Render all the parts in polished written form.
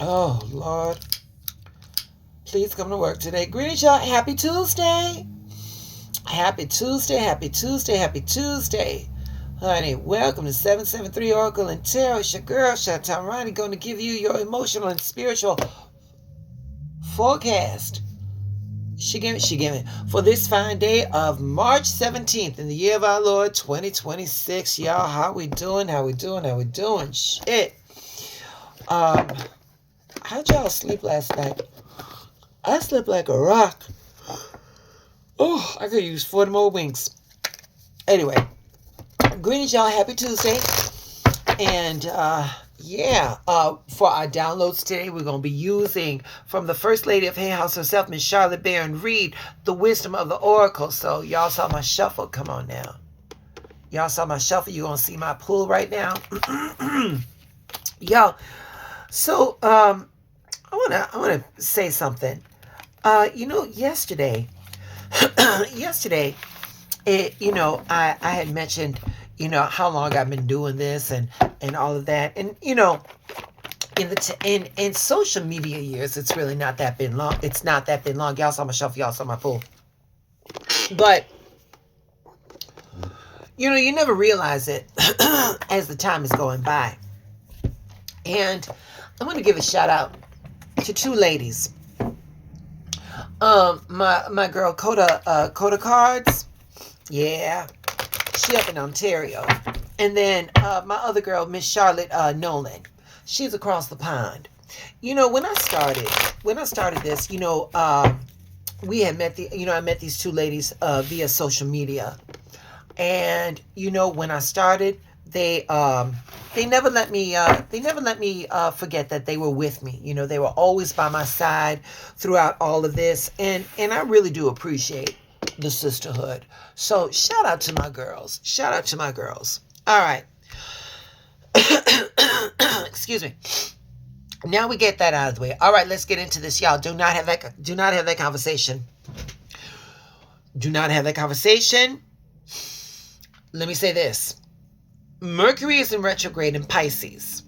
Oh, Lord. Please come to work today. Greetings, y'all. Happy Tuesday. Happy Tuesday. Happy Tuesday. Happy Tuesday. Honey, welcome to 773 Oracle and Tarot. It's your girl, Chantal Ronnie, going to give you your emotional and spiritual forecast. She gave me for this fine day of March 17th in the year of our Lord 2026. Y'all, how we doing? How we doing? How we doing? Shit. How'd y'all sleep last night? I slept like a rock. Oh, I could use 40 more winks. Anyway, greetings, y'all. Happy Tuesday. And, for our downloads today, we're going to be using from the First Lady of Hay House herself, Miss Charlotte Barron Reed, The Wisdom of the Oracle. So, y'all saw my shuffle. Come on now. Y'all saw my shuffle. You're going to see my pull right now. Y'all. So, I want to say something. Yesterday, I had mentioned, how long I've been doing this and all of that. And, in social media years, it's really not that been long. It's not that been long. Y'all saw my shuffle, y'all saw my pull. But, you never realize it as the time is going by. And I'm going to give a shout out to two ladies. My girl Coda Cards, yeah, she up in Ontario, and then my other girl, Miss Charlotte Nolan, she's across the pond. When I started this, we had met I met these two ladies via social media, and when I started, they never let me forget that they were with me. They were always by my side throughout all of this, and I really do appreciate the sisterhood. So shout out to my girls. All right. Excuse me. Now we get that out of the way. All right, let's get into this, y'all. Do not have that conversation. Do not have that conversation. Let me say this. Mercury is in retrograde in Pisces.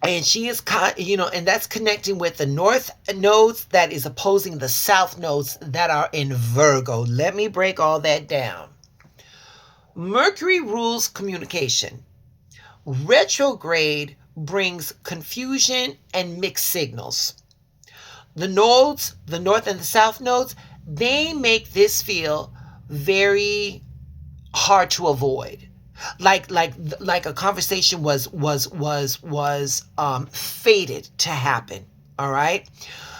And she is, and that's connecting with the north nodes that is opposing the south nodes that are in Virgo. Let me break all that down. Mercury rules communication. Retrograde brings confusion and mixed signals. The nodes, the north and the south nodes, they make this feel very hard to avoid. Like a conversation was fated to happen. All right.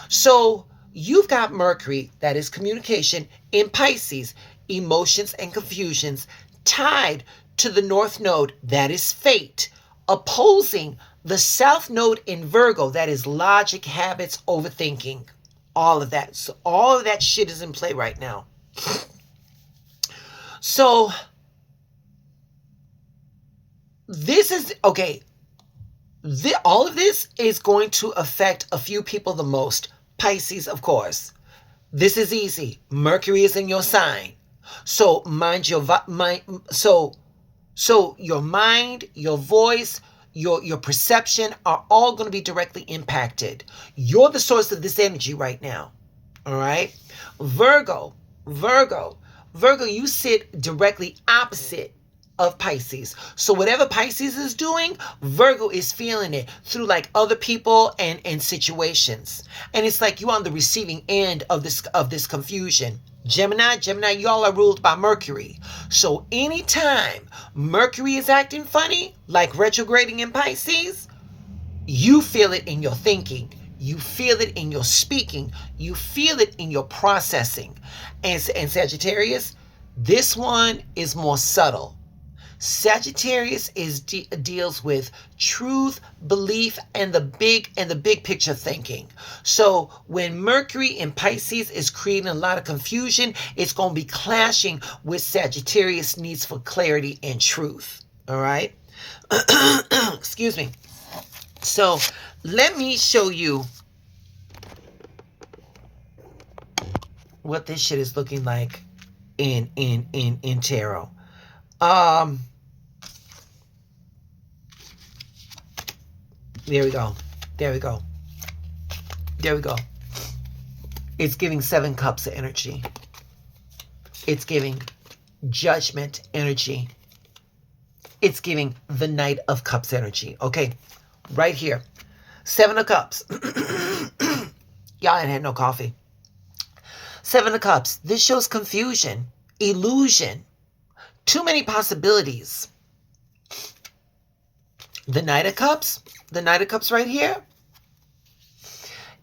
So you've got Mercury, that is communication, in Pisces, emotions and confusions, tied to the north node, that is fate, opposing the south node in Virgo, that is logic, habits, overthinking, all of that. So all of that shit is in play right now. So this is, okay, all of this is going to affect a few people the most. Pisces, of course. This is easy. Mercury is in your sign. So so your mind, your voice, your perception are all going to be directly impacted. You're the source of this energy right now. All right? Virgo, you sit directly opposite of Pisces. So whatever Pisces is doing, Virgo is feeling it through like other people and situations. And it's like you on the receiving end of this confusion. Gemini, y'all are ruled by Mercury. So anytime Mercury is acting funny, like retrograding in Pisces, you feel it in your thinking. You feel it in your speaking. You feel it in your processing. And Sagittarius, this one is more subtle. Sagittarius deals with truth, belief, and the big picture thinking. So when Mercury in Pisces is creating a lot of confusion, it's going to be clashing with Sagittarius' needs for clarity and truth. All right? Excuse me. So let me show you what this shit is looking like in tarot. There we go. There we go. There we go. It's giving 7 cups of energy. It's giving judgment energy. It's giving the Knight of Cups energy. Okay, right here. 7 of Cups. Y'all ain't had no coffee. 7 of Cups. This shows confusion, illusion, too many possibilities. The Knight of Cups. The Knight of Cups right here.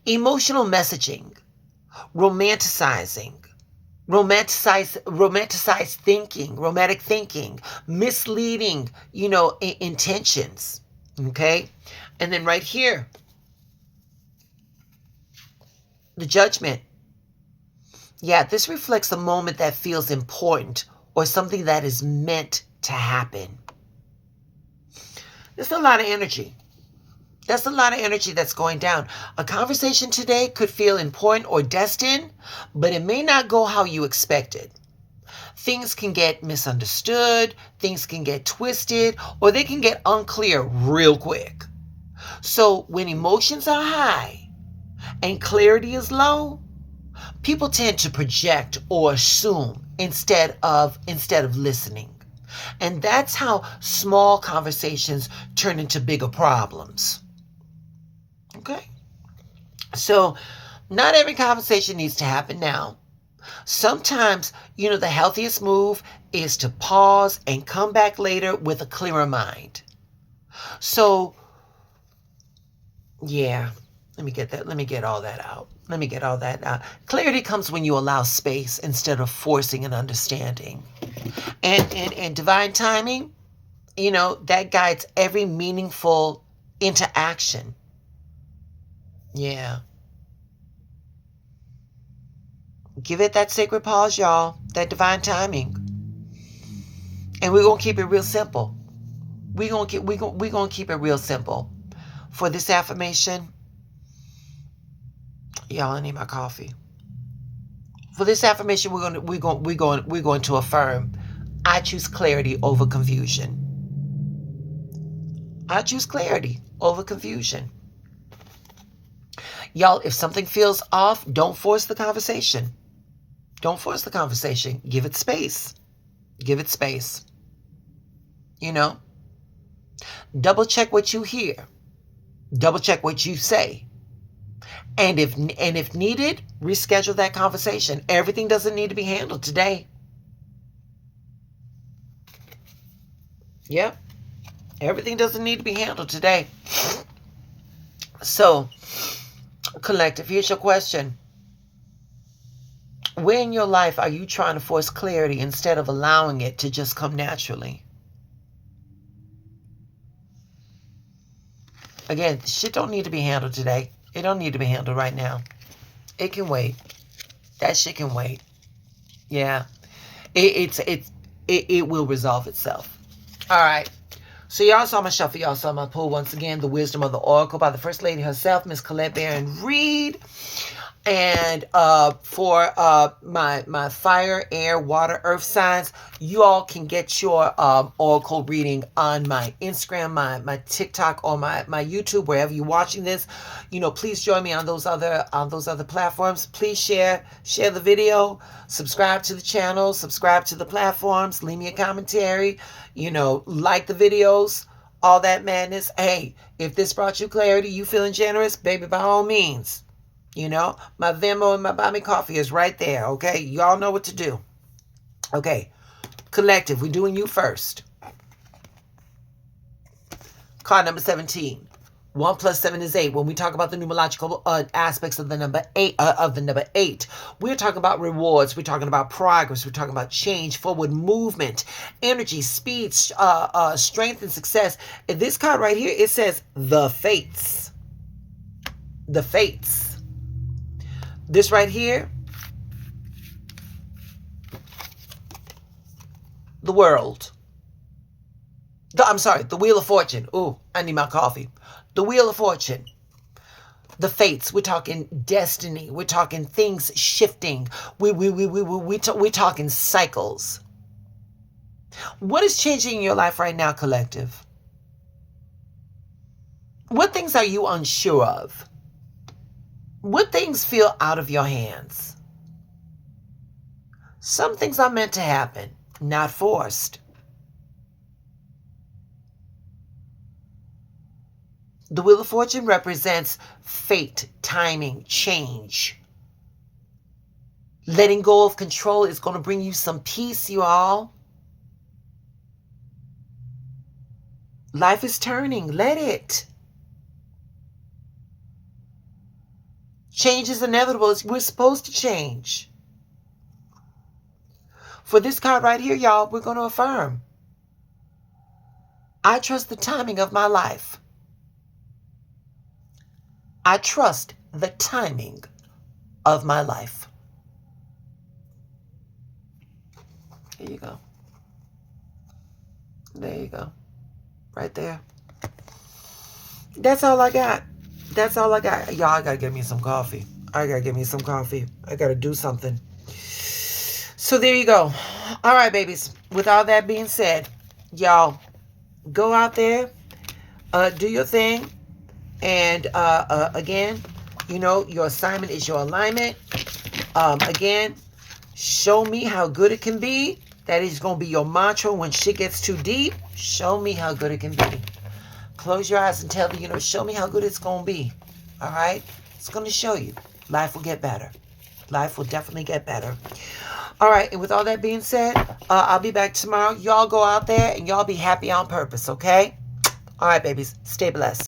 Emotional messaging, romanticizing, romanticized thinking, romantic thinking, misleading, intentions. Okay? And then right here, the Judgment. Yeah, this reflects a moment that feels important or something that is meant to happen. There's a lot of energy. That's a lot of energy that's going down. A conversation today could feel important or destined, but it may not go how you expected. Things can get misunderstood, things can get twisted, or they can get unclear real quick. So when emotions are high and clarity is low, people tend to project or assume instead of listening. And that's how small conversations turn into bigger problems. Okay? So not every conversation needs to happen now. Sometimes, the healthiest move is to pause and come back later with a clearer mind. So, yeah, let me get all that out. Clarity comes when you allow space instead of forcing an understanding. And divine timing, that guides every meaningful interaction. Yeah. Give it that sacred pause, y'all. That divine timing. And we're going to keep it real simple. We're going to keep it real simple. For this affirmation, y'all, I need my coffee. For this affirmation, we're going to affirm, I choose clarity over confusion. I choose clarity over confusion. Y'all, if something feels off, don't force the conversation. Don't force the conversation. Give it space. Give it space. Double check what you hear. Double check what you say. And if needed, reschedule that conversation. Everything doesn't need to be handled today. Yep. Everything doesn't need to be handled today. So, collective, here's your question. Where in your life are you trying to force clarity instead of allowing it to just come naturally? Again, shit don't need to be handled today. It don't need to be handled right now. It can wait. That shit can wait. Yeah. It will resolve itself. All right. So y'all saw my shuffle. Y'all saw my pull once again. The Wisdom of the Oracle by the First Lady herself, Miss Colette Baron Reed. And for my fire, air, water, earth signs, you all can get your oracle reading on my Instagram, my TikTok, or my YouTube, wherever you're watching this. Please join me on those other platforms. Please share the video, subscribe to the channel, subscribe to the platforms, leave me a commentary, like the videos, all that madness. Hey, if this brought you clarity, you feeling generous, baby, by all means. My Venmo and my Buy Me Coffee is right there, okay? Y'all know what to do. Okay, collective, we're doing you first. Card number 17. 1 plus 7 is 8. When we talk about the numerological aspects of the number 8, we're talking about rewards. We're talking about progress. We're talking about change, forward movement, energy, speed, strength, and success. And this card right here, it says the fates. The fates. This right here, the world. The Wheel of Fortune. Ooh, I need my coffee. The Wheel of Fortune. The fates. We're talking destiny. We're talking things shifting. We're talking cycles. What is changing in your life right now, collective? What things are you unsure of? What things feel out of your hands? Some things are meant to happen, not forced. The Wheel of Fortune represents fate, timing, change. Letting go of control is going to bring you some peace, you all. Life is turning. Let it. Change is inevitable. We're supposed to change. For this card right here, y'all, we're going to affirm. I trust the timing of my life. I trust the timing of my life. Here you go. There you go. Right there. That's all I got. That's all I got. Y'all, I gotta get me some coffee. I gotta do something. So there you go. All right, babies. With all that being said, y'all, go out there, do your thing. And again, you know, your assignment is your alignment. Again, show me how good it can be. That is going to be your mantra when shit gets too deep. Show me how good it can be. Close your eyes and tell the universe, show me how good it's going to be. All right? It's going to show you. Life will get better. Life will definitely get better. All right. And with all that being said, I'll be back tomorrow. Y'all go out there and y'all be happy on purpose, okay? All right, babies. Stay blessed.